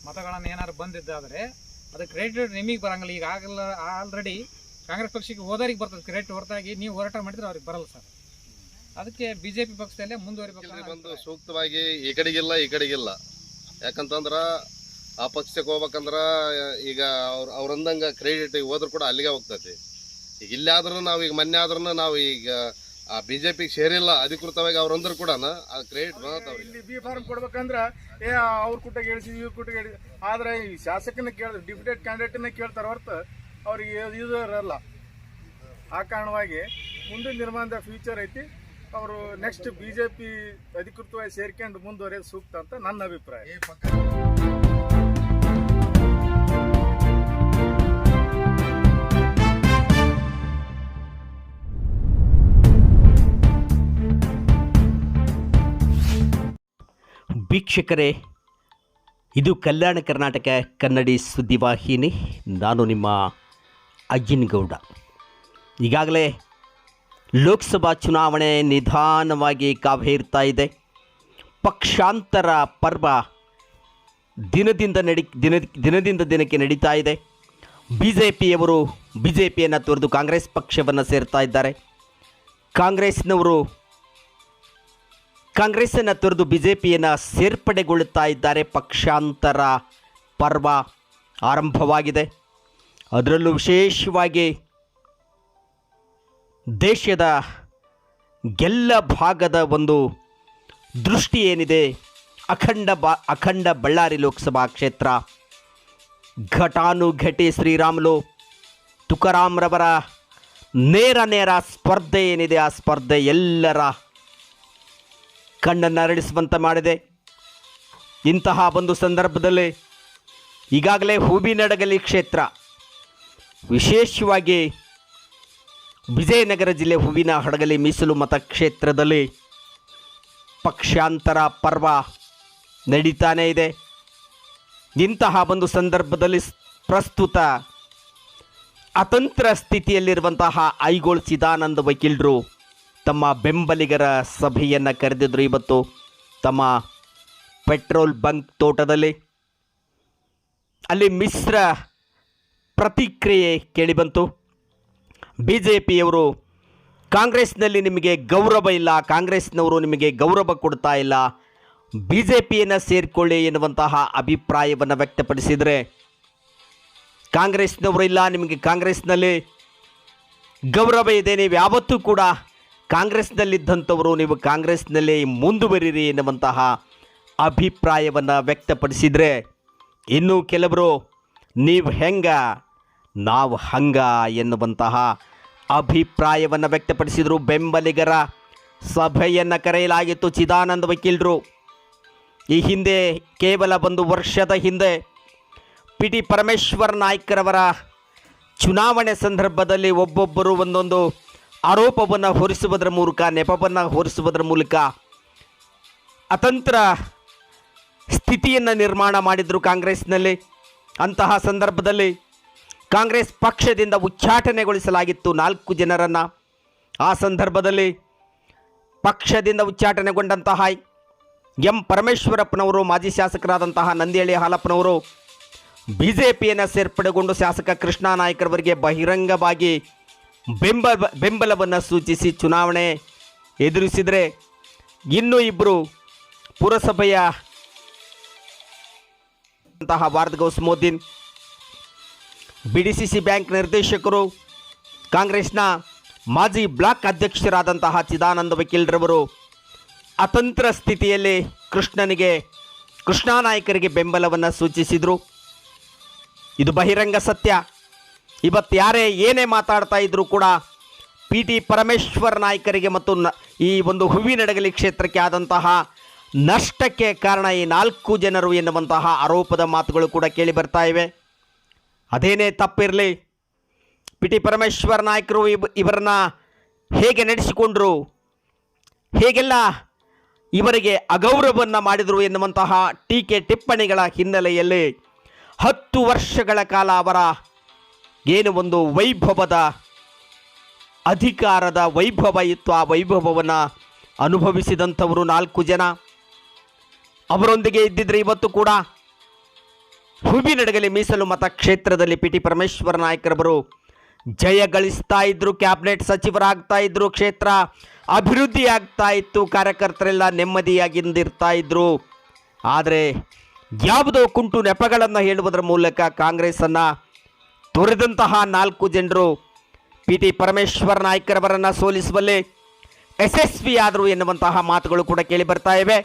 ಮತಗಳನ್ನು ಏನಾದ್ರು ಬಂದಿದ್ದಾದರೆ ಅದು ಕ್ರೆಡಿಟ್ ನಿಮಗೆ ಬರಂಗಿಲ್ಲ. ಈಗ ಆಗಲ್ಲ, ಆಲ್ರೆಡಿ ಕಾಂಗ್ರೆಸ್ ಪಕ್ಷಕ್ಕೆ ಹೋದವ್ರಿಗೆ ಬರ್ತದೆ ಕ್ರೆಡಿಟ್, ಹೊರತಾಗಿ ನೀವು ಹೋರಾಟ ಮಾಡಿದ್ರೆ ಅವ್ರಿಗೆ ಬರಲ್ಲ ಸರ್. ಅದಕ್ಕೆ ಬಿಜೆಪಿ ಪಕ್ಷದಲ್ಲೇ ಮುಂದುವರಿಬೇಕು. ಬಂದು ಸೂಕ್ತವಾಗಿ ಈ ಕಡೆಗಿಲ್ಲ ಈ ಕಡೆಗಿಲ್ಲ, ಯಾಕಂತಂದ್ರೆ ಆ ಪಕ್ಷಕ್ಕೆ ಹೋಗ್ಬೇಕಂದ್ರೆ ಈಗ ಅವ್ರಂದಂಗ ಕ್ರೆಡಿಟ್ ಹೋದ್ರು ಕೂಡ ಅಲ್ಲಿಗೆ ಹೋಗ್ತೈತಿ. ಈಗ ಇಲ್ಲಾದ್ರೂ ನಾವು ಈಗ ಮೊನ್ನೆ ಆದ್ರೂ ನಾವು ಈಗ ಆ ಬಿಜೆಪಿಗೆ ಸೇರಿಲ್ಲ ಅಧಿಕೃತವಾಗಿ ಅವ್ರಂದ್ರು ಕೂಡ ಆ ಕ್ರೆಡಿಟ್ ಬಂದವ್ರಿ. ಇಲ್ಲಿ ಬಿ ಫಾರ್ಮ್ ಕೊಡ್ಬೇಕಂದ್ರೆ ಅವ್ರ ಕುಟ್ಟಿಗೆ ಹೇಳಿಸಿದ್ವಿ ಇವ್ರ ಕುಟ್ಟಿಗೆ ಹೇಳಿ, ಆದ್ರೆ ಈ ಶಾಸಕನ ಕೇಳಿದ್ರೆ ಡಿಪ್ಯೂಟೆಡ್ ಕ್ಯಾಂಡಿಡೇಟ್ನ ಕೇಳ್ತಾರೆ ಹೊರತು ಅವ್ರಿಗೆ ಇದು ಇರಲ್ಲ. ಆ ಕಾರಣವಾಗಿ ಮುಂದಿನ ನಿರ್ಮಾಣದ ಫ್ಯೂಚರ್ ಐತಿ. ಅವರು ನೆಕ್ಸ್ಟ್ ಬಿಜೆಪಿ ಅಧಿಕೃತವಾಗಿ ಸೇರ್ಕೊಂಡು ಮುಂದುವರೆಯೋದು ಸೂಕ್ತ ಅಂತ ನನ್ನ ಅಭಿಪ್ರಾಯ. ವೀಕ್ಷಕರೇ, ಇದು ಕಲ್ಯಾಣ ಕರ್ನಾಟಕ ಕನ್ನಡಿ ಸುದ್ದಿವಾಹಿನಿ. ನಾನು ನಿಮ್ಮ ಅಜ್ಜಿನಗೌಡ. ಈಗಾಗಲೇ ಲೋಕಸಭಾ ಚುನಾವಣೆ ನಿಧಾನವಾಗಿ ಕಾವೇರ್ತಾ ಇದೆ. ಪಕ್ಷಾಂತರ ಪರ್ವ ದಿನದಿಂದ ದಿನಕ್ಕೆ ನಡೀತಾ ಇದೆ. ಬಿಜೆಪಿಯವರು ಬಿಜೆಪಿಯನ್ನು ತೊರೆದು ಕಾಂಗ್ರೆಸ್ ಪಕ್ಷವನ್ನು ಸೇರ್ತಾ ಇದ್ದಾರೆ. ಕಾಂಗ್ರೆಸ್ಸನ್ನು ತೊರೆದು ಬಿಜೆಪಿಯನ್ನು ಸೇರ್ಪಡೆಗೊಳ್ಳುತ್ತಾ ಇದ್ದಾರೆ. ಪಕ್ಷಾಂತರ ಪರ್ವ ಆರಂಭವಾಗಿದೆ. ಅದರಲ್ಲೂ ವಿಶೇಷವಾಗಿ ದೇಶದ ಎಲ್ಲ ಭಾಗದ ಒಂದು ದೃಷ್ಟಿ ಏನಿದೆ, ಅಖಂಡ ಬಳ್ಳಾರಿ ಲೋಕಸಭಾ ಕ್ಷೇತ್ರ ಘಟಾನುಘಟಿ ಶ್ರೀರಾಮುಲು ತುಕಾರಾಮ್ರವರ ನೇರ ಸ್ಪರ್ಧೆ ಏನಿದೆ, ಆ ಸ್ಪರ್ಧೆ ಎಲ್ಲರ ಕಣ್ಣನ್ನು ಅರಳಿಸುವಂತೆ ಮಾಡಿದೆ. ಇಂತಹ ಒಂದು ಸಂದರ್ಭದಲ್ಲಿ ಈಗಾಗಲೇ ಹೂವಿನಡಗಲಿ ಕ್ಷೇತ್ರ, ವಿಶೇಷವಾಗಿ ವಿಜಯನಗರ ಜಿಲ್ಲೆ ಹೂವಿನ ಹಡಗಲಿ ಮೀಸಲು ಮತಕ್ಷೇತ್ರದಲ್ಲಿ ಪಕ್ಷಾಂತರ ಪರ್ವ ನಡೀತಾನೇ ಇದೆ. ಇಂತಹ ಒಂದು ಸಂದರ್ಭದಲ್ಲಿ ಪ್ರಸ್ತುತ ಅತಂತ್ರ ಸ್ಥಿತಿಯಲ್ಲಿರುವಂತಹ ಐಗೋಳ್ ಚಿದಾನಂದ ವಕೀಲರು ತಮ್ಮ ಬೆಂಬಲಿಗರ ಸಭೆಯನ್ನು ಕರೆದಿದ್ದರು. ಇವತ್ತು ತಮ್ಮ ಪೆಟ್ರೋಲ್ ಬಂಕ್ ತೋಟದಲ್ಲಿ ಅಲ್ಲಿ ಮಿಶ್ರ ಪ್ರತಿಕ್ರಿಯೆ ಕೇಳಿಬಂತು. ಬಿಜೆಪಿಯವರು ಕಾಂಗ್ರೆಸ್ನಲ್ಲಿ ನಿಮಗೆ ಗೌರವ ಇಲ್ಲ, ಕಾಂಗ್ರೆಸ್ನವರು ನಿಮಗೆ ಗೌರವ ಕೊಡ್ತಾ ಇಲ್ಲ, ಬಿಜೆಪಿಯನ್ನು ಸೇರಿಕೊಳ್ಳಿ ಎನ್ನುವಂತಹ ಅಭಿಪ್ರಾಯವನ್ನು ವ್ಯಕ್ತಪಡಿಸಿದರೆ, ಕಾಂಗ್ರೆಸ್ನವರು ಇಲ್ಲ, ನಿಮಗೆ ಕಾಂಗ್ರೆಸ್ನಲ್ಲಿ ಗೌರವ ಇದೆ, ನೀವು ಯಾವತ್ತೂ ಕೂಡ ಕಾಂಗ್ರೆಸ್ನಲ್ಲಿದ್ದಂಥವರು, ನೀವು ಕಾಂಗ್ರೆಸ್ನಲ್ಲಿ ಮುಂದುವರಿರಿ ಎನ್ನುವಂತಹ ಅಭಿಪ್ರಾಯವನ್ನು ವ್ಯಕ್ತಪಡಿಸಿದರೆ, ಇನ್ನು ಕೆಲವರು ನೀವು ಹೆಂಗ ನಾವು ಹಂಗ ಎನ್ನುವಂತಹ ಅಭಿಪ್ರಾಯವನ್ನು ವ್ಯಕ್ತಪಡಿಸಿದರು. ಬೆಂಬಲಿಗರ ಸಭೆಯನ್ನು ಕರೆಯಲಾಗಿತ್ತು. ಚಿದಾನಂದ ವಕೀಲರು ಈ ಹಿಂದೆ ಕೇವಲ ಒಂದು ವರ್ಷದ ಹಿಂದೆ ಟಿ ಪರಮೇಶ್ವರ್ ನಾಯ್ಕರವರ ಚುನಾವಣೆ ಸಂದರ್ಭದಲ್ಲಿ ಒಬ್ಬೊಬ್ಬರು ಒಂದೊಂದು ಆರೋಪವನ್ನು ಹೊರಿಸುವುದರ ಮೂಲಕ, ನೆಪವನ್ನು ಹೊರಿಸುವುದರ ಮೂಲಕ ಅತಂತ್ರ ಸ್ಥಿತಿಯನ್ನು ನಿರ್ಮಾಣ ಮಾಡಿದರು ಕಾಂಗ್ರೆಸ್ನಲ್ಲಿ. ಅಂತಹ ಸಂದರ್ಭದಲ್ಲಿ ಕಾಂಗ್ರೆಸ್ ಪಕ್ಷದಿಂದ ಉಚ್ಚಾಟನೆಗೊಳಿಸಲಾಗಿತ್ತು 4 ಜನರನ್ನು. ಆ ಸಂದರ್ಭದಲ್ಲಿ ಪಕ್ಷದಿಂದ ಉಚ್ಚಾಟನೆಗೊಂಡಂತಹ ಎಂ ಪರಮೇಶ್ವರಪ್ಪನವರು, ಮಾಜಿ ಶಾಸಕರಾದಂತಹ ನಂದಿಹಳ್ಳಿ ಹಾಲಪ್ಪನವರು ಬಿಜೆಪಿಯನ್ನು ಸೇರ್ಪಡೆಗೊಂಡು ಶಾಸಕ ಕೃಷ್ಣ ನಾಯ್ಕರವರಿಗೆ ಬಹಿರಂಗವಾಗಿ ಬೆಂಬಲವನ್ನು ಸೂಚಿಸಿ ಚುನಾವಣೆ ಎದುರಿಸಿದರೆ, ಇನ್ನೂ ಇಬ್ಬರು ಪುರಸಭೆಯ ವಾರ್ದ್ ಗೌಸ್ಮೋದ್ದೀನ್, BDCC ಬ್ಯಾಂಕ್ ನಿರ್ದೇಶಕರು, ಕಾಂಗ್ರೆಸ್ನ ಮಾಜಿ ಬ್ಲಾಕ್ ಅಧ್ಯಕ್ಷರಾದಂತಹ ಚಿದಾನಂದ ವಕೀಲರವರು ಅತಂತ್ರ ಸ್ಥಿತಿಯಲ್ಲಿ ಕೃಷ್ಣ ನಾಯ್ಕರಿಗೆ ಬೆಂಬಲವನ್ನು ಸೂಚಿಸಿದರು. ಇದು ಬಹಿರಂಗ ಸತ್ಯ. ಇವತ್ತು ಯಾರೇ ಏನೇ ಮಾತಾಡ್ತಾ ಇದ್ರೂ ಕೂಡ ಟಿ ಪರಮೇಶ್ವರ್ ನಾಯ್ಕರಿಗೆ ಮತ್ತು ಈ ಒಂದು ಹೂವಿನಡಗಲಿ ಕ್ಷೇತ್ರಕ್ಕೆ ಆದಂತಹ ನಷ್ಟಕ್ಕೆ ಕಾರಣ ಈ 4 ಜನರು ಎನ್ನುವಂತಹ ಆರೋಪದ ಮಾತುಗಳು ಕೂಡ ಕೇಳಿ ಬರ್ತಾ ಇವೆ. ಅದೇನೇ ತಪ್ಪಿರಲಿ, ಟಿ ಪರಮೇಶ್ವರ್ ನಾಯ್ಕರು ಇವರನ್ನ ಹೇಗೆ ನಡೆಸಿಕೊಂಡರು, ಹೇಗೆಲ್ಲ ಇವರಿಗೆ ಅಗೌರವವನ್ನು ಮಾಡಿದರು ಎನ್ನುವಂತಹ ಟೀಕೆ ಟಿಪ್ಪಣಿಗಳ ಹಿನ್ನೆಲೆಯಲ್ಲಿ 10 ವರ್ಷಗಳ ಕಾಲ ಅವರ ಏನು ಒಂದು ವೈಭವದ ಅಧಿಕಾರದ ವೈಭವ ಇತ್ತು, ಆ ವೈಭವವನ್ನು ಅನುಭವಿಸಿದಂಥವರು 4 ಜನ. ಅವರೊಂದಿಗೆ ಇದ್ದಿದ್ರೆ ಇವತ್ತು ಕೂಡ ಹೂವಿನಡಗಲಿ ಮೀಸಲು ಮತಕ್ಷೇತ್ರದಲ್ಲಿ ಪಿಟಿ ಪರಮೇಶ್ವರ ನಾಯ್ಕರವರು ಜಯ ಗಳಿಸ್ತಾ ಇದ್ರು, ಕ್ಯಾಬಿನೆಟ್ ಸಚಿವರಾಗ್ತಾ ಇದ್ರು, ಕ್ಷೇತ್ರ ಅಭಿವೃದ್ಧಿ ಆಗ್ತಾ ಇತ್ತು, ಕಾರ್ಯಕರ್ತರೆಲ್ಲ ನೆಮ್ಮದಿಯಾಗಿರ್ತಾ ಇದ್ರು. ಆದರೆ ಯಾವುದೋ ಕುಂಟು ನೆಪಗಳನ್ನು ಹೇಳುವುದರ ಮೂಲಕ ಕಾಂಗ್ರೆಸ್ಸನ್ನು ತೊರೆದಂತಹ 4 ಜನರು ಪಿಟಿ ಪರಮೇಶ್ವರ ನಾಯ್ಕರವರನ್ನು ಸೋಲಿಸುವಲ್ಲಿ ಯಶಸ್ವಿಯಾದರು ಎನ್ನುವಂತಹ ಮಾತುಗಳು ಕೂಡ ಕೇಳಿ ಬರ್ತಾ ಇವೆ.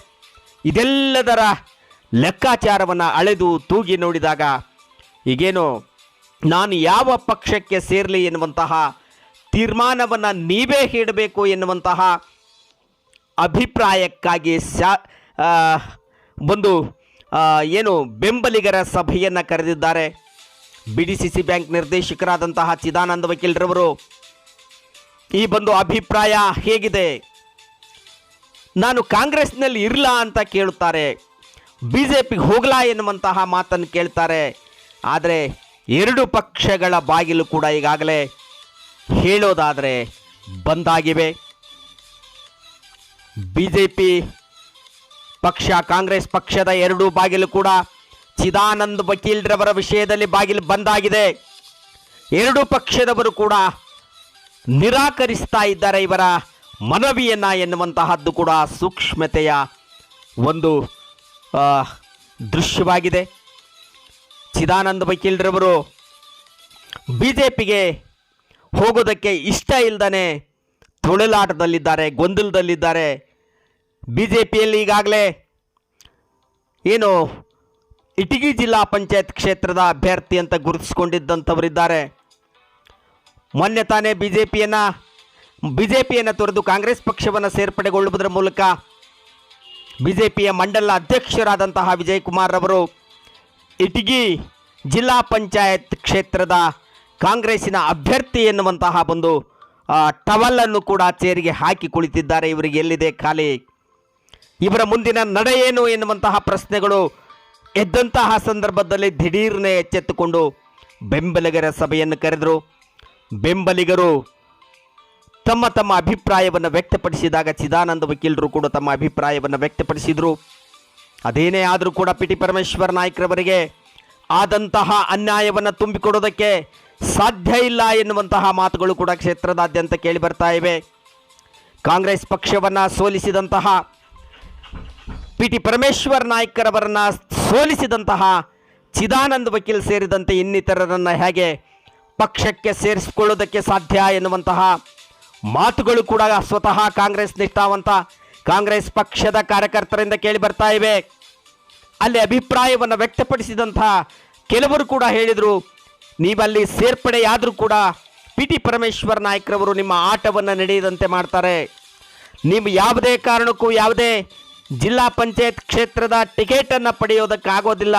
ಇದೆಲ್ಲದರ ಲೆಕ್ಕಾಚಾರವನ್ನು ಅಳೆದು ತೂಗಿ ನೋಡಿದಾಗ ಈಗೇನು ನಾನು ಯಾವ ಪಕ್ಷಕ್ಕೆ ಸೇರಲಿ ಎನ್ನುವಂತಹ ತೀರ್ಮಾನವನ್ನು ನೀವೇ ಹೇಳಬೇಕು ಎನ್ನುವಂತಹ ಅಭಿಪ್ರಾಯಕ್ಕಾಗಿ ಒಂದು ಏನು ಬೆಂಬಲಿಗರ ಸಭೆಯನ್ನು ಕರೆದಿದ್ದಾರೆ. BDCC ಬ್ಯಾಂಕ್ ನಿರ್ದೇಶಕರಾದಂತಹ ಚಿದಾನಂದ ವಕೀಲರವರು ಈ ಒಂದು ಅಭಿಪ್ರಾಯ ಹೇಗಿದೆ, ನಾನು ಕಾಂಗ್ರೆಸ್ನಲ್ಲಿ ಇರಲ್ಲ ಅಂತ ಕೇಳುತ್ತಾರೆ, BJPಗೆ ಹೋಗಲಾ ಎನ್ನುವಂತಹ ಮಾತನ್ನು ಕೇಳ್ತಾರೆ. ಆದರೆ 2 ಪಕ್ಷಗಳ ಬಾಗಿಲು ಕೂಡ ಈಗಾಗಲೇ ಹೇಳೋದಾದರೆ ಬಂದಾಗಿವೆ. BJP ಪಕ್ಷ ಕಾಂಗ್ರೆಸ್ ಪಕ್ಷದ 2 ಬಾಗಿಲು ಕೂಡ ಚಿದಾನಂದ ವಕೀಲರವರ ವಿಷಯದಲ್ಲಿ ಬಾಗಿಲು ಬಂದಾಗಿದೆ. 2 ಪಕ್ಷದವರು ಕೂಡ ನಿರಾಕರಿಸ್ತಾ ಇದ್ದಾರೆ ಇವರ ಮನವಿಯನ್ನ ಎನ್ನುವಂತಹದ್ದು ಕೂಡ ಸೂಕ್ಷ್ಮತೆಯ ಒಂದು ದೃಶ್ಯವಾಗಿದೆ. ಚಿದಾನಂದ ವಕೀಲರವರು BJPಗೆ ಹೋಗೋದಕ್ಕೆ ಇಷ್ಟ ಇಲ್ಲದೇ ತೊಳಲಾಟದಲ್ಲಿದ್ದಾರೆ, ಗೊಂದಲದಲ್ಲಿದ್ದಾರೆ. BJPಯಲ್ಲಿ ಈಗಾಗಲೇ ಏನು ಇಟಗಿ ಜಿಲ್ಲಾ ಪಂಚಾಯತ್ ಕ್ಷೇತ್ರದ ಅಭ್ಯರ್ಥಿ ಅಂತ ಗುರುತಿಸಿಕೊಂಡಿದ್ದಂಥವರಿದ್ದಾರೆ. ಮೊನ್ನೆ ತಾನೇ ಬಿಜೆಪಿಯನ್ನು ತೊರೆದು ಕಾಂಗ್ರೆಸ್ ಪಕ್ಷವನ್ನು ಸೇರ್ಪಡೆಗೊಳ್ಳುವುದರ ಮೂಲಕ BJPಯ ಮಂಡಲ ಅಧ್ಯಕ್ಷರಾದಂತಹ ವಿಜಯಕುಮಾರ್ ಅವರು ಇಟಗಿ ಜಿಲ್ಲಾ ಪಂಚಾಯತ್ ಕ್ಷೇತ್ರದ ಕಾಂಗ್ರೆಸ್ಸಿನ ಅಭ್ಯರ್ಥಿ ಎನ್ನುವಂತಹ ಒಂದು ಟವಲನ್ನು ಕೂಡ ಚೇರಿಗೆ ಹಾಕಿ ಕುಳಿತಿದ್ದಾರೆ. ಇವರಿಗೆ ಎಲ್ಲಿದೆ ಖಾಲಿ, ಇವರ ಮುಂದಿನ ನಡೆ ಏನು ಎನ್ನುವಂತಹ ಪ್ರಶ್ನೆಗಳು ಎದ್ದಂತಹ ಸಂದರ್ಭದಲ್ಲಿ ದಿಢೀರ್ನೆ ಎಚ್ಚೆತ್ತುಕೊಂಡು ಬೆಂಬಲಿಗರ ಸಭೆಯನ್ನು ಕರೆದರು. ಬೆಂಬಲಿಗರು ತಮ್ಮ ತಮ್ಮ ಅಭಿಪ್ರಾಯವನ್ನು ವ್ಯಕ್ತಪಡಿಸಿದಾಗ ಚಿದಾನಂದ ವಕೀಲರು ಕೂಡ ತಮ್ಮ ಅಭಿಪ್ರಾಯವನ್ನು ವ್ಯಕ್ತಪಡಿಸಿದರು. ಅದೇನೇ ಆದರೂ ಕೂಡ ಪಿಟಿ ಪರಮೇಶ್ವರ ನಾಯ್ಕರವರಿಗೆ ಆದಂತಹ ಅನ್ಯಾಯವನ್ನು ತುಂಬಿಕೊಡೋದಕ್ಕೆ ಸಾಧ್ಯ ಇಲ್ಲ ಎನ್ನುವಂತಹ ಮಾತುಗಳು ಕೂಡ ಕ್ಷೇತ್ರದಾದ್ಯಂತ ಕೇಳಿ ಬರ್ತಾ ಇವೆ. ಕಾಂಗ್ರೆಸ್ ಪಕ್ಷವನ್ನು ಸೋಲಿಸಿದಂತಹ ಪಿಟಿ ಪರಮೇಶ್ವರ ನಾಯ್ಕರವರನ್ನು ಸೋಲಿಸಿದಂತಹ ಚಿದಾನಂದ ವಕೀಲ್ ಸೇರಿದಂತೆ ಇನ್ನಿತರರನ್ನು ಹೇಗೆ ಪಕ್ಷಕ್ಕೆ ಸೇರಿಸಿಕೊಳ್ಳೋದಕ್ಕೆ ಸಾಧ್ಯ ಎನ್ನುವಂತಹ ಮಾತುಗಳು ಕೂಡ ಸ್ವತಃ ಕಾಂಗ್ರೆಸ್ ನಿಷ್ಠಾವಂತ ಕಾಂಗ್ರೆಸ್ ಪಕ್ಷದ ಕಾರ್ಯಕರ್ತರಿಂದ ಕೇಳಿ ಬರ್ತಾ ಇವೆ. ಅಲ್ಲಿ ಅಭಿಪ್ರಾಯವನ್ನು ವ್ಯಕ್ತಪಡಿಸಿದಂತಹ ಕೆಲವರು ಕೂಡ ಹೇಳಿದರು, ನೀವಲ್ಲಿ ಸೇರ್ಪಡೆಯಾದರೂ ಕೂಡ ಪಿಟಿ ಪರಮೇಶ್ವರ ನಾಯ್ಕರವರು ನಿಮ್ಮ ಆಟವನ್ನು ನಡೆಯದಂತೆ ಮಾಡ್ತಾರೆ, ನೀವು ಯಾವುದೇ ಕಾರಣಕ್ಕೂ ಯಾವುದೇ ಜಿಲ್ಲಾ ಪಂಚಾಯತ್ ಕ್ಷೇತ್ರದ ಟಿಕೆಟನ್ನು ಪಡೆಯೋದಕ್ಕಾಗೋದಿಲ್ಲ,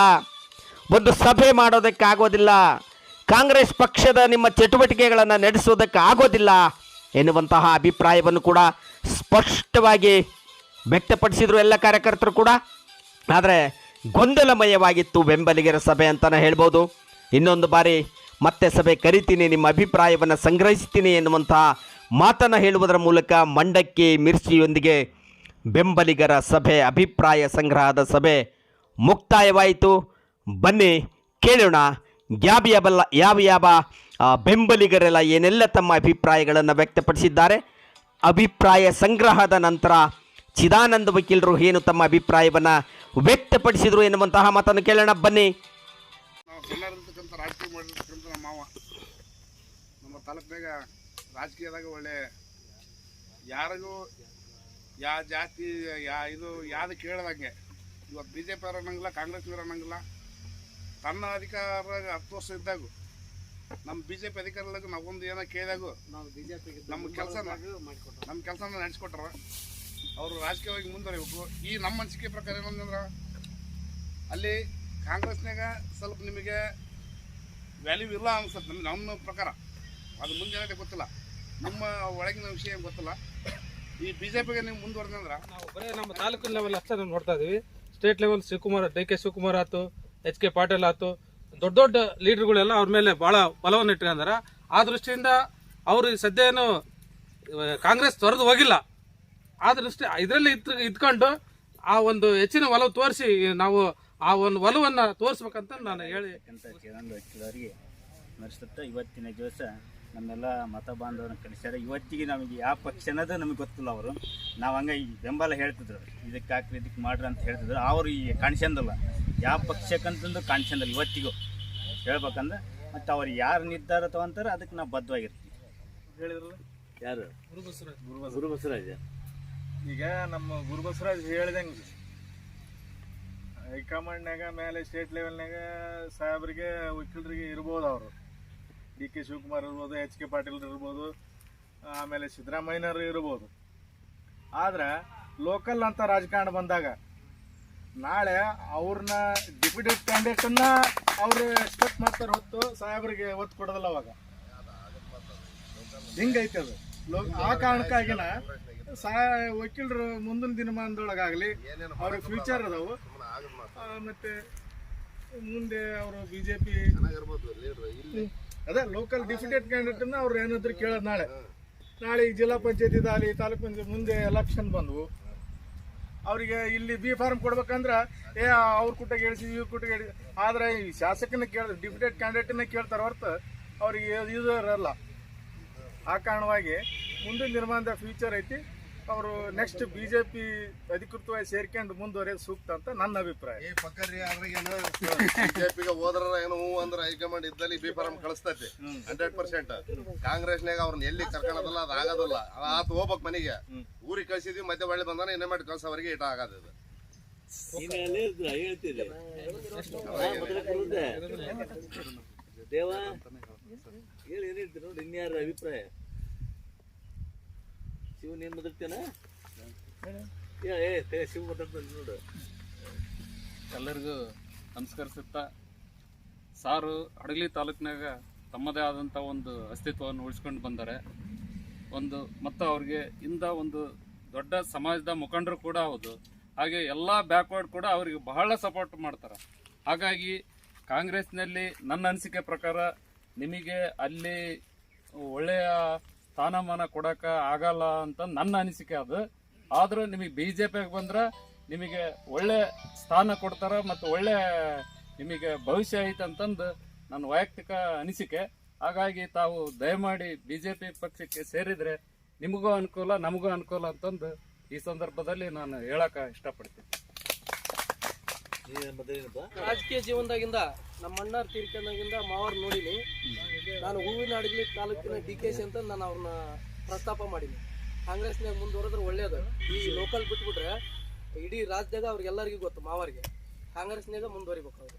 ಒಂದು ಸಭೆ ಮಾಡೋದಕ್ಕಾಗೋದಿಲ್ಲ, ಕಾಂಗ್ರೆಸ್ ಪಕ್ಷದ ನಿಮ್ಮ ಚಟುವಟಿಕೆಗಳನ್ನು ನಡೆಸೋದಕ್ಕಾಗೋದಿಲ್ಲ ಎನ್ನುವಂತಹ ಅಭಿಪ್ರಾಯವನ್ನು ಕೂಡ ಸ್ಪಷ್ಟವಾಗಿ ವ್ಯಕ್ತಪಡಿಸಿದರು ಎಲ್ಲ ಕಾರ್ಯಕರ್ತರು ಕೂಡ. ಆದರೆ ಗೊಂದಲಮಯವಾಗಿತ್ತು ಬೆಂಬಲಿಗರ ಸಭೆ ಅಂತಲೇ ಹೇಳ್ಬೋದು. ಇನ್ನೊಂದು ಬಾರಿ ಮತ್ತೆ ಸಭೆ ಕರಿತೀನಿ, ನಿಮ್ಮ ಅಭಿಪ್ರಾಯವನ್ನು ಸಂಗ್ರಹಿಸ್ತೀನಿ ಎನ್ನುವಂತಹ ಮಾತನ್ನು ಹೇಳುವುದರ ಮೂಲಕ ಮಂಡಕ್ಕಿ ಮಿರ್ಚಿಯೊಂದಿಗೆ ಬೆಂಬಲಿಗರ ಸಭೆ, ಅಭಿಪ್ರಾಯ ಸಂಗ್ರಹದ ಸಭೆ ಮುಕ್ತಾಯವಾಯಿತು. ಬನ್ನಿ ಕೇಳೋಣ ಯಾವ ಬೆಂಬಲಿಗರೆಲ್ಲ ಏನೆಲ್ಲ ತಮ್ಮ ಅಭಿಪ್ರಾಯಗಳನ್ನು ವ್ಯಕ್ತಪಡಿಸಿದ್ದಾರೆ. ಅಭಿಪ್ರಾಯ ಸಂಗ್ರಹದ ನಂತರ ಚಿದಾನಂದ ವಕೀಲರು ಏನು ತಮ್ಮ ಅಭಿಪ್ರಾಯವನ್ನು ವ್ಯಕ್ತಪಡಿಸಿದರು ಎನ್ನುವಂತಹ ಮಾತನ್ನು ಕೇಳೋಣ. ಬನ್ನಿ. ನಾವು ಸಣ್ಣರಿರ್ತಕ್ಕಂಥ ರಾಜಕೀಯ ಮಾಡಿರ್ತಕ್ಕಂಥ ನಮ್ಮ ಮಾವ ನಮ್ಮ ತಾಲೂಕಿನಾಗ ರಾಜಕೀಯದಾಗ ಒಳ್ಳೆ ಯಾರಿಗೂ ಯಾವ ಜಾತಿ ಇದು ಯಾವುದು ಕೇಳದಂಗೆ ಇವತ್ತು BJP ಅವ್ರು ಅನ್ನಂಗಿಲ್ಲ, ಕಾಂಗ್ರೆಸ್ನವ್ರು ಅನ್ನಂಗಿಲ್ಲ. ತನ್ನ ಅಧಿಕಾರ 10 ವರ್ಷ ಇದ್ದಾಗ ನಮ್ಮ BJP ಅಧಿಕಾರದಾಗ ನಾವೊಂದು ಏನೋ ಕೇಳಿದಾಗೂ ನಮ್ಮ ಕೆಲಸನ ನಡೆಸ್ಕೊಟ್ರ. ಅವರು ರಾಜಕೀಯವಾಗಿ ಮುಂದುವರಿಬೇಕು. ಈ ನಮ್ಮ ಅನಿಸಿಕೆ ಪ್ರಕಾರ ಏನಂದ್ರೆ ಅಲ್ಲಿ ಕಾಂಗ್ರೆಸ್ನಾಗ ಸ್ವಲ್ಪ ನಿಮಗೆ ವ್ಯಾಲ್ಯೂ ಇಲ್ಲ ಅನ್ಸುತ್ತೆ ನಮ್ಮ ಪ್ರಕಾರ. ಅದು ಮುಂಜಾನೆ ಗೊತ್ತಿಲ್ಲ, ನಿಮ್ಮ ಒಳಗಿನ ವಿಷಯ ಗೊತ್ತಿಲ್ಲ. ಈ BJPಗೆ ನೀವು ಮುಂದುವರೆದಂದ್ರೆ ನಾವು ಬರೀ ನಮ್ಮ ತಾಲೂಕಿನ ಲೆವೆಲ್ ಅಷ್ಟೇ ನಾವು ನೋಡ್ತಾ ಇದೀವಿ. ಸ್ಟೇಟ್ ಲೆವೆಲ್ DK ಶಿವಕುಮಾರ್ ಆಯ್ತು, HK ಪಾಟೀಲ್ ಆಯ್ತು, ದೊಡ್ಡ ದೊಡ್ಡ ಲೀಡರ್ಗಳೆಲ್ಲ ಅವ್ರ ಮೇಲೆ ಭಾಳ ಬಲವನ್ನು ಇಟ್ಕೊಂಡಾರ. ಆ ದೃಷ್ಟಿಯಿಂದ ಅವರು ಸದ್ಯ ಏನು ಕಾಂಗ್ರೆಸ್ ತೊರೆದು ಹೋಗಿಲ್ಲ. ಆ ದೃಷ್ಟಿ ಇದರಲ್ಲಿ ಇದ್ಕೊಂಡು ಆ ಒಂದು ಹೆಚ್ಚಿನ ಒಲವು ತೋರಿಸಿ ನಾವು ಆ ಒಂದು ಒಲವನ್ನು ತೋರಿಸ್ಬೇಕಂತ ನಾನು ಹೇಳಿ ಶಿವಾನಂದ ವಕೀಲರಿಗೆ ಮರೆಸುತ್ತಾ ಇವತ್ತಿನ ದಿವಸ ನಮ್ಮೆಲ್ಲ ಮತ ಬಾಂಧವರನ್ನ ಕಳಿಸ್ಯಾರ. ಇವತ್ತಿಗೆ ನಮಗೆ ಯಾವ ಪಕ್ಷ ಅನ್ನೋದು ನಮಗೆ ಗೊತ್ತಿಲ್ಲ. ಅವರು ನಾವು ಹಂಗೆ ಈ ಬೆಂಬಲ ಹೇಳ್ತಿದ್ರು, ಇದಕ್ಕೆ ಹಾಕ್ರಿ ಇದಕ್ಕೆ ಮಾಡ್ರಿ ಅಂತ ಹೇಳ್ತಿದ್ರು. ಅವರು ಈ ಕಾಣಿಸ್ಕೊಂಡಲ್ಲ, ಯಾವ ಪಕ್ಷಕ್ಕಂತಂದು ಕಾಣಿಸ್ಕೊಂಡಲ್ಲ ಇವತ್ತಿಗೂ ಹೇಳ್ಬೇಕಂದ್ರೆ. ಮತ್ತು ಅವ್ರು ಯಾರು ನಿರ್ಧಾರ ತಗೊಂತಾರೆ ಅದಕ್ಕೆ ನಾವು ಬದ್ಧವಾಗಿರ್ತೀವಿ. ಹೇಳಿದ್ರಲ್ಲ ಯಾರು ಗುರು ಬಸವರಾಜ. ಈಗ ನಮ್ಮ ಗುರು ಬಸವರಾಜ್ ಹೇಳ್ದಂಗೆ ಹೈಕಮಾಂಡ್ನಾಗ ಮೇಲೆ ಸ್ಟೇಟ್ ಲೆವೆಲ್ನಾಗ ಸಾಹೇಬರಿಗೆ ವಕೀಲರಿಗೆ ಇರ್ಬೋದು. ಅವರು ಡಿ ಕೆ ಶಿವಕುಮಾರ್ ಇರ್ಬೋದು, ಎಚ್ ಕೆ ಪಾಟೀಲ್ ಇರ್ಬೋದು, ಆಮೇಲೆ ಸಿದ್ದರಾಮಯ್ಯನವರು ಇರ್ಬೋದು. ಆದ್ರೆ ಲೋಕಲ್ ಅಂತ ರಾಜಕಾರಣ ಬಂದಾಗ ನಾಳೆ ಅವ್ರನ್ನ ಡಿಪ್ಯೂಟೆಡ್ ಕ್ಯಾಂಡಿಡೇಟನ್ನ ಅವರು ಎಕ್ಸ್ಪೆಕ್ಟ್ ಮಾಡ್ತಾರೆ ಹೊತ್ತು ಸಾಹೇಬರಿಗೆ ಒತ್ತು ಕೊಡೋದಲ್ಲ. ಅವಾಗ ಹಿಂಗೈತೆ ಅದು. ಆ ಕಾರಣಕ್ಕಾಗಿನ ವಕೀಲರು ಮುಂದಿನ ದಿನಮಾನದೊಳಗಾಗಲಿ ಅವ್ರಿಗೆ ಫ್ಯೂಚರ್ ಅದಾವು. ಮತ್ತೆ ಮುಂದೆ ಅವರು BJP ಅದೇ ಲೋಕಲ್ ಡಿಪ್ಯೂಟೆಡ್ ಕ್ಯಾಂಡಿಡೇಟನ್ನ ಅವ್ರು ಏನಾದ್ರು ಕೇಳೋದು. ನಾಳೆ ಈ ಜಿಲ್ಲಾ ಪಂಚಾಯತಿ ಇದಾಗಲಿ, ತಾಲೂಕು ಪಂಚಾಯತ್ ಮುಂದೆ ಎಲೆಕ್ಷನ್ ಬಂದವು, ಅವರಿಗೆ ಇಲ್ಲಿ ಬಿ ಫಾರ್ಮ್ ಕೊಡ್ಬೇಕಂದ್ರೆ ಅವ್ರ ಕುಟ್ಟಾಗ ಹೇಳಿಸಿ ಇವ್ರ ಕುಟ್ಟಾಗ ಹೇಳಿ. ಆದರೆ ಈ ಶಾಸಕನ ಡಿಪ್ಯೂಟೆಡ್ ಕ್ಯಾಂಡಿಡೇಟನ್ನ ಕೇಳ್ತಾರೆ ಹೊರತು ಅವ್ರಿಗೆ ಇದು ಇರಲ್ಲ. ಆ ಕಾರಣವಾಗಿ ಮುಂದಿನ ನಿರ್ಮಾಣದ ಫ್ಯೂಚರ್ ಐತಿ. ಅವರು ನೆಕ್ಸ್ಟ್ BJP ಅಧಿಕೃತವಾಗಿ ಸೇರ್ಕೊಂಡು ಮುಂದುವರೆಯೋದು ಸೂಕ್ತ ಅಂತ ನನ್ನ ಅಭಿಪ್ರಾಯ. ಬಿಜೆಪಿಗೆ ಹೋದ್ರ ಏನೋ ಅಂದ್ರೆ ಹೈಕಮಾಂಡ್ ಇದ್ದಲ್ಲಿ ಬಿ ಫಾರಂ ಕಳಿಸ್ತೈತಿ 100%. ಕಾಂಗ್ರೆಸ್ನಾಗ ಅವ್ರನ್ನ ಎಲ್ಲಿ ಕರ್ಕೊಳ್ಳೋದಲ್ಲ, ಅದು ಆಗೋದಿಲ್ಲ. ಆತ ಹೋಗ್ಬೇಕು ಮನೆಗೆ, ಊರಿಗೆ ಕಳ್ಸಿದ್ವಿ, ಮತ್ತೆ ಒಳ್ಳೆ ಬಂದಾನ ಇನ್ನೇ ಮಾಡಿ ಕಳ್ಸೋವರೆಗೆ ಇಟ ಆಗೋದು. ದೇವ ಹೇಳಿ ಏನ್ ಹೇಳ್ತೀರಿ ನೋಡಿ, ಇನ್ಯಾರ ಅಭಿಪ್ರಾಯ? ಶಿವ ನೀನ್ ಮಾತಾಡ್ತೇನ? ಶಿವ ಮಾತಾಡ್ತಾನೆ ನೋಡು. ಎಲ್ಲರಿಗೂ ನಮಸ್ಕರಿಸುತ್ತಾ, ಸಾರು ಹಡಗಲಿ ತಾಲೂಕಿನಾಗ ತಮ್ಮದೇ ಆದಂಥ ಒಂದು ಅಸ್ತಿತ್ವವನ್ನು ಉಳಿಸ್ಕೊಂಡು ಬಂದ್ದಾರೆ. ಮತ್ತು ಅವ್ರಿಗೆ ಒಂದು ದೊಡ್ಡ ಸಮಾಜದ ಮುಖಂಡರು ಕೂಡ ಹೌದು. ಹಾಗೆ ಎಲ್ಲ ಬ್ಯಾಕ್ವರ್ಡ್ ಕೂಡ ಅವರಿಗೆ ಬಹಳ ಸಪೋರ್ಟ್ ಮಾಡ್ತಾರೆ. ಹಾಗಾಗಿ ಕಾಂಗ್ರೆಸ್ನಲ್ಲಿ ನನ್ನ ಅನಿಸಿಕೆ ಪ್ರಕಾರ ನಿಮಗೆ ಅಲ್ಲಿ ಒಳ್ಳೆಯ ಸ್ಥಾನಮಾನ ಕೊಡೋಕೆ ಆಗಲ್ಲ ಅಂತ ನನ್ನ ಅನಿಸಿಕೆ. ಅದು ಆದರೂ ನಿಮಗೆ BJPಗೆ ಬಂದ್ರೆ ನಿಮಗೆ ಒಳ್ಳೆ ಸ್ಥಾನ ಕೊಡ್ತಾರೆ ಮತ್ತು ಒಳ್ಳೆ ನಿಮಗೆ ಭವಿಷ್ಯ ಐತೆ ಅಂತಂದು ನನ್ನ ವೈಯಕ್ತಿಕ ಅನಿಸಿಕೆ. ಹಾಗಾಗಿ ತಾವು ದಯಮಾಡಿ BJP ಪಕ್ಷಕ್ಕೆ ಸೇರಿದರೆ ನಿಮಗೂ ಅನುಕೂಲ, ನಮಗೂ ಅನುಕೂಲ ಅಂತಂದು ಈ ಸಂದರ್ಭದಲ್ಲಿ ನಾನು ಹೇಳಕ್ಕೆ ಇಷ್ಟಪಡ್ತೀನಿ. ರಾಜಕೀಯ ಜೀವನದಾಗಿಂದ ನಮ್ಮ ಅಣ್ಣ ತೀರ್ಕೊಂಡಾಗಿಂದ ಮಾವರ್ ನೋಡಿನಿ. ನಾನು ಹೂವಿನ ಹಡಗಲಿ ತಾಲೂಕಿನ DKC ಅಂತ ನಾನು ಅವ್ರನ್ನ ಪ್ರಸ್ತಾಪ ಮಾಡೀನಿ. ಕಾಂಗ್ರೆಸ್ನಾಗ ಮುಂದುವರೆದ್ರೆ ಒಳ್ಳೇದು. ಈ ಲೋಕಲ್ ಬಿಟ್ಬಿಟ್ರೆ ಇಡೀ ರಾಜ್ಯದಾಗ ಅವ್ರಿಗೆಲ್ಲರಿಗೂ ಗೊತ್ತು, ಮಾವರಿಗೆ ಕಾಂಗ್ರೆಸ್ನಾಗ ಮುಂದುವರಿಬೇಕು ಅವರು.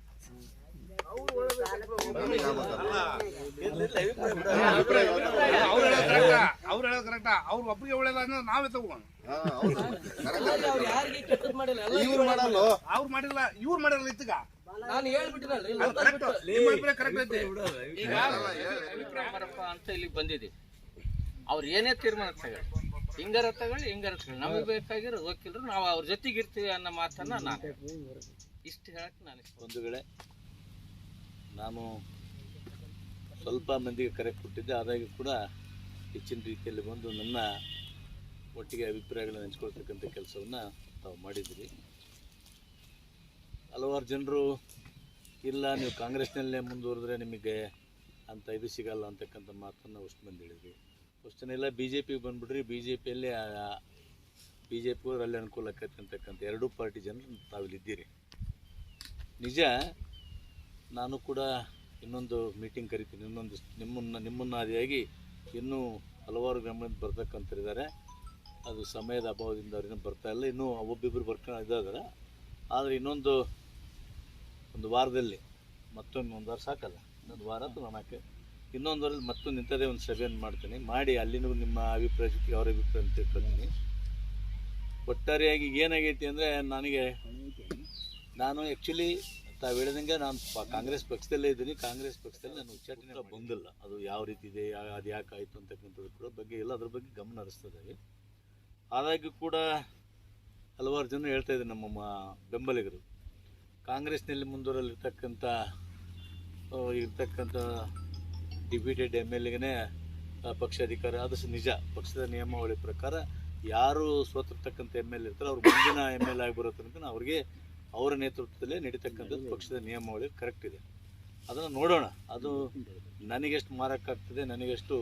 ಅವ್ರು ಒಬ್ಬರಿಗೆ ಒಳ್ಳೇದ ನಾವೇ ತಗೋಣ. ಅವ್ರು ಯಾರಿಗೆ ಕೆಟ್ಟದ್ ಮಾಡಿಲ್ಲ, ಅವ್ರು ಮಾಡಿಲ್ಲ, ಇವ್ರು ಮಾಡಿರಲ್ಲ. ಇತ್ತಗ ನಾನು ಹೇಳ್ಬಿಟ್ಟಿನಲ್ರಿ ಈಗ ಅಂತ ಇಲ್ಲಿಗೆ ಬಂದಿದೆ. ಅವ್ರು ಏನೇ ತೀರ್ಮಾನ ತಗೊಳ್ಳಿ, ಹಿಂಗಾರ ತಗೊಳ್ಳಿ, ನಮಗೆ ಬೇಕಾಗಿರೋ ವಕೀಲರು, ನಾವು ಅವ್ರ ಜೊತೆಗೆ ಇರ್ತೀವಿ ಅನ್ನೋ ಮಾತನ್ನ ನಾನು ಇಷ್ಟು ಹೇಳಕ್ ನಾನು ಒಂದು ವೇಳೆ ನಾನು ಸ್ವಲ್ಪ ಮಂದಿಗೆ ಕರೆ ಕೊಟ್ಟಿದ್ದೆ, ಆದಾಗ್ಯೂ ಕೂಡ ಹೆಚ್ಚಿನ ರೀತಿಯಲ್ಲಿ ಬಂದು ನನ್ನ ಒಟ್ಟಿಗೆ ಅಭಿಪ್ರಾಯಗಳನ್ನು ಹಂಚ್ಕೊಳ್ತಕ್ಕಂಥ ಕೆಲಸವನ್ನು ತಾವು ಮಾಡಿದ್ದೀರಿ. ಹಲವಾರು ಜನರು ಇಲ್ಲ ನೀವು ಕಾಂಗ್ರೆಸ್ನಲ್ಲೇ ಮುಂದುವರೆದ್ರೆ ನಿಮಗೆ ಅಂತ ಇದು ಸಿಗಲ್ಲ ಅಂತಕ್ಕಂಥ ಮಾತನ್ನು ಅಷ್ಟು ಮಂದಿ ಹೇಳಿದ್ವಿ. ಅಷ್ಟು ಜನ ಎಲ್ಲ BJPಗೆ ಬಂದುಬಿಡ್ರಿ, BJPಯಲ್ಲಿ BJPಯವರು ಅಲ್ಲಿ ಅನುಕೂಲ ಆಕೈತೆ ಅಂತಕ್ಕಂಥ ಎರಡೂ ಪಾರ್ಟಿ ಜನರು ತಾವಿಲ್ಲಿದ್ದೀರಿ. ನಿಜ, ನಾನು ಕೂಡ ಇನ್ನೊಂದು ಮೀಟಿಂಗ್ ಕರಿತೀನಿ. ನಿಮ್ಮನ್ನು ಆದಿಯಾಗಿ ಇನ್ನೂ ಹಲವಾರು ಗಮನಕ್ಕೆ ಬರ್ತಕ್ಕಂಥರಿದ್ದಾರೆ. ಅದು ಸಮಯದ ಅಭಾವದಿಂದ ಅವ್ರಿನ್ನೂ ಬರ್ತಾ ಇಲ್ಲ. ಇನ್ನೂ ಒಬ್ಬಿಬ್ಬರು ಬರ್ಕೊಂಡು ಇದ್ದಾರೆ. ಆದರೆ ಇನ್ನೊಂದು ವಾರದಲ್ಲಿ ಮತ್ತೊಂದು ಒಂದು ವಾರ ಸಾಕಲ್ಲ, ಇನ್ನೊಂದು ವಾರ ಅಥವಾ ನಾಲ್ಕು ಇನ್ನೊಂದು ವಾರದಲ್ಲಿ ಮತ್ತೊಂದು ಇಂಥದ್ದೇ ಒಂದು ಸಭೆಯನ್ನು ಮಾಡ್ತೀನಿ. ಮಾಡಿ ಅಲ್ಲಿನೂ ನಿಮ್ಮ ಅಭಿಪ್ರಾಯ ಜೊತೆಗೆ ಅವರ ಅಭಿಪ್ರಾಯ ತಿಳ್ಕೊಳ್ತೀನಿ. ಒಟ್ಟಾರೆಯಾಗಿ ಏನಾಗೈತಿ ಅಂದರೆ ನಾನು ಆ್ಯಕ್ಚುಲಿ ತಾವು ಹೇಳಿದಂಗೆ ನಾನು ಕಾಂಗ್ರೆಸ್ ಪಕ್ಷದಲ್ಲೇ ಇದ್ದೀನಿ. ಕಾಂಗ್ರೆಸ್ ಪಕ್ಷದಲ್ಲಿ ನಾನು ಉಚ್ಚಾಟನೆ ಬಂದಿಲ್ಲ. ಅದು ಯಾವ ರೀತಿ ಇದೆ, ಅದು ಯಾಕೆ ಆಯಿತು ಅಂತಕ್ಕಂಥದ್ದು ಕೂಡ ಬಗ್ಗೆ ಎಲ್ಲ ಅದ್ರ ಬಗ್ಗೆ ಗಮನ ಹರಿಸ್ತದೆ. ಆದಾಗ್ಯೂ ಕೂಡ ಹಲವಾರು ಜನ ಹೇಳ್ತಾ ಇದ್ದಾರೆ, ನಮ್ಮ ಬೆಂಬಲಿಗರು ಕಾಂಗ್ರೆಸ್ನಲ್ಲಿ ಮುಂದುವರಲಿರ್ತಕ್ಕಂಥ ಡಿಪ್ಯೂಟೆಡ್ MLAಗೆ ಪಕ್ಷ ಅಧಿಕಾರ. ಅದು ನಿಜ. ಪಕ್ಷದ ನಿಯಮಾವಳಿ ಪ್ರಕಾರ ಯಾರು ಸೋತಿರ್ತಕ್ಕಂಥ MLA ಇರ್ತಾರೆ ಅವ್ರು ಮುಂದಿನ MLA ಆಗಿ ಬರೋ ತನಕ ಅವ್ರಿಗೆ ಅವರ ನೇತೃತ್ವದಲ್ಲೇ ನಡೀತಕ್ಕಂಥದ್ದು ಪಕ್ಷದ ನಿಯಮಾವಳಿ ಕರೆಕ್ಟ್ ಇದೆ. ಅದನ್ನು ನೋಡೋಣ. ಅದು ನನಗೆಷ್ಟು ಮಾರಕ್ಕಾಗ್ತದೆ, ನನಗೆಷ್ಟು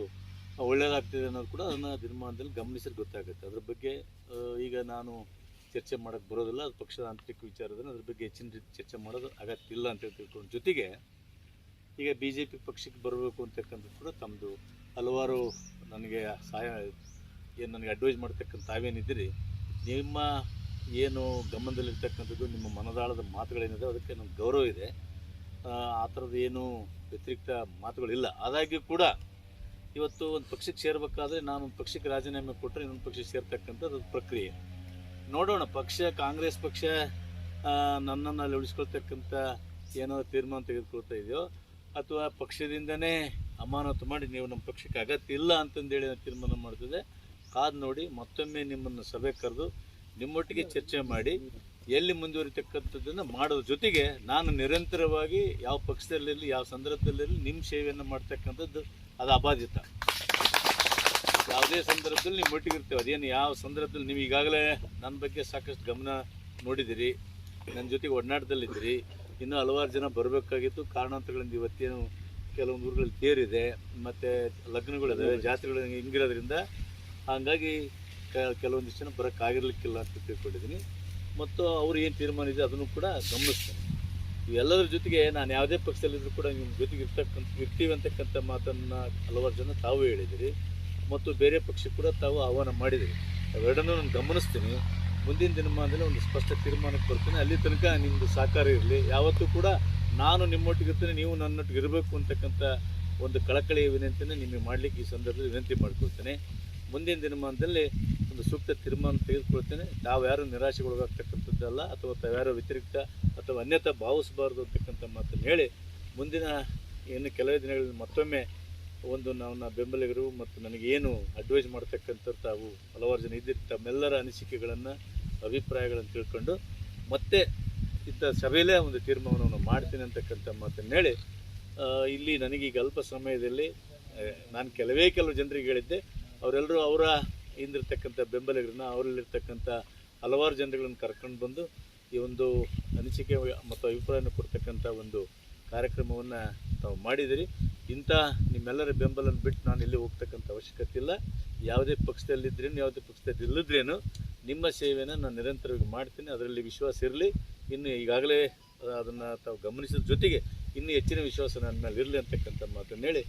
ಒಳ್ಳೆಯದಾಗ್ತದೆ ಅನ್ನೋದು ಕೂಡ ಅದನ್ನು ದಿನಮಾನದಲ್ಲಿ ಗಮನಿಸಿದ್ರೆ ಗೊತ್ತಾಗುತ್ತೆ. ಅದ್ರ ಬಗ್ಗೆ ಈಗ ನಾನು ಚರ್ಚೆ ಮಾಡೋಕ್ಕೆ ಬರೋದಿಲ್ಲ. ಅದು ಪಕ್ಷದ ಆಂತರಿಕ ವಿಚಾರದಲ್ಲಿ ಅದ್ರ ಬಗ್ಗೆ ಹೆಚ್ಚಿನ ರೀತಿ ಚರ್ಚೆ ಮಾಡೋದು ಅಗತ್ಯ ಇಲ್ಲ ಅಂತ ತಿಳ್ಕೊಂಡು, ಜೊತೆಗೆ ಈಗ BJP ಪಕ್ಷಕ್ಕೆ ಬರಬೇಕು ಅಂತಕ್ಕಂಥದ್ದು ಕೂಡ ತಮ್ಮದು ಹಲವಾರು ನನಗೆ ಏನು ನನಗೆ ಅಡ್ವೈಸ್ ಮಾಡ್ತಕ್ಕಂಥ ತಾವೇನಿದ್ದೀರಿ, ನಿಮ್ಮ ಏನು ಗಮನದಲ್ಲಿರ್ತಕ್ಕಂಥದ್ದು, ನಿಮ್ಮ ಮನದಾಳದ ಮಾತುಗಳೇನಿದೆ ಅದಕ್ಕೆ ನಮ್ಗೆ ಗೌರವ ಇದೆ. ಆ ಥರದ್ದು ಏನು ವ್ಯತಿರಿಕ್ತ ಮಾತುಗಳಿಲ್ಲ. ಆದಾಗ್ಯೂ ಕೂಡ ಇವತ್ತು ಒಂದು ಪಕ್ಷಕ್ಕೆ ಸೇರಬೇಕಾದ್ರೆ ನಾನು ಒಂದು ಪಕ್ಷಕ್ಕೆ ರಾಜೀನಾಮೆ ಕೊಟ್ಟರೆ ಇನ್ನೊಂದು ಪಕ್ಷಕ್ಕೆ ಸೇರ್ತಕ್ಕಂಥದ್ದು ಪ್ರಕ್ರಿಯೆ ನೋಡೋಣ. ಕಾಂಗ್ರೆಸ್ ಪಕ್ಷ ನನ್ನನ್ನು ಅಲ್ಲಿ ಉಳಿಸ್ಕೊಳ್ತಕ್ಕಂಥ ಏನೋ ತೀರ್ಮಾನ ತೆಗೆದುಕೊಳ್ತಾ ಇದೆಯೋ, ಅಥವಾ ಪಕ್ಷದಿಂದನೇ ಅಮಾನತು ಮಾಡಿ ನೀವು ನಮ್ಮ ಪಕ್ಷಕ್ಕೆ ಅಗತ್ಯ ಇಲ್ಲ ಅಂತಂದೇಳಿ ತೀರ್ಮಾನ ಮಾಡ್ತಿದೆ. ಕಾದು ನೋಡಿ, ಮತ್ತೊಮ್ಮೆ ನಿಮ್ಮನ್ನು ಸಭೆ ಕರೆದು ನಿಮ್ಮೊಟ್ಟಿಗೆ ಚರ್ಚೆ ಮಾಡಿ ಎಲ್ಲಿ ಮುಂದುವರಿತಕ್ಕಂಥದ್ದನ್ನು ಮಾಡೋದ್ರ ಜೊತೆಗೆ ನಾನು ನಿರಂತರವಾಗಿ ಯಾವ ಪಕ್ಷದಲ್ಲಿರಲಿ, ಯಾವ ಸಂದರ್ಭದಲ್ಲಿರಲಿ ನಿಮ್ಮ ಸೇವೆಯನ್ನು ಮಾಡ್ತಕ್ಕಂಥದ್ದು ಅದು ಅಬಾಧಿತ. ಯಾವುದೇ ಸಂದರ್ಭದಲ್ಲಿ ನಿಮ್ಮ ಒಟ್ಟಿಗೆ ಇರ್ತೇವೆ. ಅದೇನು ಯಾವ ಸಂದರ್ಭದಲ್ಲಿ ನೀವು ಈಗಾಗಲೇ ನನ್ನ ಬಗ್ಗೆ ಸಾಕಷ್ಟು ಗಮನ ನೋಡಿದ್ದೀರಿ, ನನ್ನ ಜೊತೆಗೆ ಒಡನಾಟದಲ್ಲಿದ್ದೀರಿ. ಇನ್ನೂ ಹಲವಾರು ಜನ ಬರಬೇಕಾಗಿತ್ತು. ಕಾರಣಾಂತರಗಳಿಂದ ಇವತ್ತೇನು ಕೆಲವೊಂದು ಊರುಗಳಲ್ಲಿ ತೇರಿದೆ, ಮತ್ತು ಲಗ್ನಗಳಿದ್ದಾವೆ, ಜಾತ್ರೆಗಳು ಹಿಂಗಿರೋದ್ರಿಂದ ಹಾಗಾಗಿ ಕೆಲವೊಂದಿಷ್ಟು ಜನ ಬರೋಕ್ಕಾಗಿರ್ಲಿಕ್ಕಿಲ್ಲ ಅಂತ ತಿಳ್ಕೊಂಡಿದ್ದೀನಿ. ಮತ್ತು ಅವ್ರು ಏನು ತೀರ್ಮಾನ ಇದೆ ಅದನ್ನು ಕೂಡ ಗಮನಿಸ್ತೇನೆ. ಇವೆಲ್ಲದರ ಜೊತೆಗೆ ನಾನು ಯಾವುದೇ ಪಕ್ಷದಲ್ಲಿದ್ದರೂ ಕೂಡ ನಿಮ್ಮ ಜೊತೆಗೆ ಇರ್ತೀವಿ ಅಂತಕ್ಕಂಥ ಮಾತನ್ನು ಹಲವಾರು ಜನ ತಾವು ಹೇಳಿದಿರಿ, ಮತ್ತು ಬೇರೆ ಪಕ್ಷಕ್ಕೆ ಕೂಡ ತಾವು ಆಹ್ವಾನ ಮಾಡಿದಿರಿ. ಅವೆರಡನ್ನೂ ನಾನು ಗಮನಿಸ್ತೀನಿ. ಮುಂದಿನ ದಿನಮಾನದಲ್ಲಿ ಒಂದು ಸ್ಪಷ್ಟ ತೀರ್ಮಾನಕ್ಕೆ ಬರ್ತೀನಿ. ಅಲ್ಲಿ ತನಕ ನಿಮ್ಮದು ಸಹಕಾರ ಇರಲಿ. ಯಾವತ್ತೂ ಕೂಡ ನಾನು ನಿಮ್ಮೊಟ್ಟಿಗೆ ಇರ್ತೀನಿ, ನೀವು ನನ್ನೊಟ್ಟಿಗೆ ಇರಬೇಕು ಅಂತಕ್ಕಂಥ ಒಂದು ಕಳಕಳಿಯ ವಿನಂತಿಯನ್ನು ನಿಮಗೆ ಮಾಡಲಿಕ್ಕೆ ಈ ಸಂದರ್ಭದಲ್ಲಿ ವಿನಂತಿ ಮಾಡ್ಕೊಳ್ತೇನೆ. ಮುಂದಿನ ದಿನಮಾನದಲ್ಲಿ ಒಂದು ಸೂಕ್ತ ತೀರ್ಮಾನ ತೆಗೆದುಕೊಳ್ತೇನೆ. ತಾವ್ಯಾರು ನಿರಾಶೆಗೊಳಗಾಗ್ತಕ್ಕಂಥದ್ದಲ್ಲ, ಅಥವಾ ತಾವ್ಯಾರು ವ್ಯತಿರಿಕ್ತ ಅಥವಾ ಅನ್ಯತಾ ಭಾವಿಸಬಾರ್ದು ಅಂತಕ್ಕಂಥ ಮಾತನ್ನು ಹೇಳಿ, ಮುಂದಿನ ಇನ್ನು ಕೆಲವೇ ದಿನಗಳಲ್ಲಿ ಮತ್ತೊಮ್ಮೆ ಒಂದು ನನ್ನ ಬೆಂಬಲಿಗರು ಮತ್ತು ನನಗೇನು ಅಡ್ವೈಸ್ ಮಾಡ್ತಕ್ಕಂಥವ್ರು ತಾವು ಹಲವಾರು ಜನ ಇದ್ದಿರಿ, ತಮ್ಮೆಲ್ಲರ ಅನಿಸಿಕೆಗಳನ್ನು, ಅಭಿಪ್ರಾಯಗಳನ್ನು ತಿಳ್ಕೊಂಡು ಮತ್ತೆ ಇಂಥ ಸಭೆಯಲ್ಲೇ ಒಂದು ತೀರ್ಮಾನವನ್ನು ಮಾಡ್ತೀನಿ ಅಂತಕ್ಕಂಥ ಮಾತನ್ನು ಹೇಳಿ, ಇಲ್ಲಿ ನನಗೀಗ ಅಲ್ಪ ಸಮಯದಲ್ಲಿ ನಾನು ಕೆಲವು ಜನರಿಗೆ ಹೇಳಿದ್ದೆ, ಅವರೆಲ್ಲರೂ ಅವರ ಹಿಂದಿರ್ತಕ್ಕಂಥ ಬೆಂಬಲಿಗರನ್ನ, ಅವರಲ್ಲಿರ್ತಕ್ಕಂಥ ಹಲವಾರು ಜನರುಗಳನ್ನು ಕರ್ಕೊಂಡು ಬಂದು ಈ ಒಂದು ಅನಿಸಿಕೆ ಮತ್ತು ಅಭಿಪ್ರಾಯನ ಕೊಡ್ತಕ್ಕಂಥ ಒಂದು ಕಾರ್ಯಕ್ರಮವನ್ನು ತಾವು ಮಾಡಿದಿರಿ. ಇಂಥ ನಿಮ್ಮೆಲ್ಲರ ಬೆಂಬಲನ್ನು ಬಿಟ್ಟು ನಾನು ಇಲ್ಲಿ ಹೋಗ್ತಕ್ಕಂಥ ಅವಶ್ಯಕತೆ ಇಲ್ಲ. ಯಾವುದೇ ಪಕ್ಷದಲ್ಲಿದ್ರೇನು, ಯಾವುದೇ ಪಕ್ಷದಲ್ಲಿ ಇಲ್ಲದ್ರೇನು ನಿಮ್ಮ ಸೇವೆಯನ್ನು ನಾನು ನಿರಂತರವಾಗಿ ಮಾಡ್ತೀನಿ. ಅದರಲ್ಲಿ ವಿಶ್ವಾಸ ಇರಲಿ. ಇನ್ನು ಈಗಾಗಲೇ ಅದನ್ನು ತಾವು ಗಮನಿಸಿದ ಜೊತೆಗೆ ಇನ್ನೂ ಹೆಚ್ಚಿನ ವಿಶ್ವಾಸ ನನ್ನ ಮೇಲೆ ಇರಲಿ ಅಂತಕ್ಕಂಥ ಮಾತನ್ನು ಹೇಳಿ,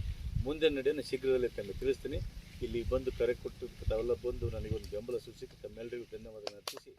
ಮುಂದೆ ನಡೆಯನ್ನು ಶೀಘ್ರದಲ್ಲೇ ತಮಗೆ ತಿಳಿಸ್ತೀನಿ. ಇಲ್ಲಿ ಬಂದು ಕರೆ ಕೊಟ್ಟು ತಾವೆಲ್ಲ ಬಂದು ನನಗೊಂದು ಬೆಂಬಲ ಸೂಚಿಸಿ ತಮ್ಮೆಲ್ಲರಿಗೂ ಧನ್ಯವಾದಗಳನ್ನು ಅರ್ಪಿಸಿ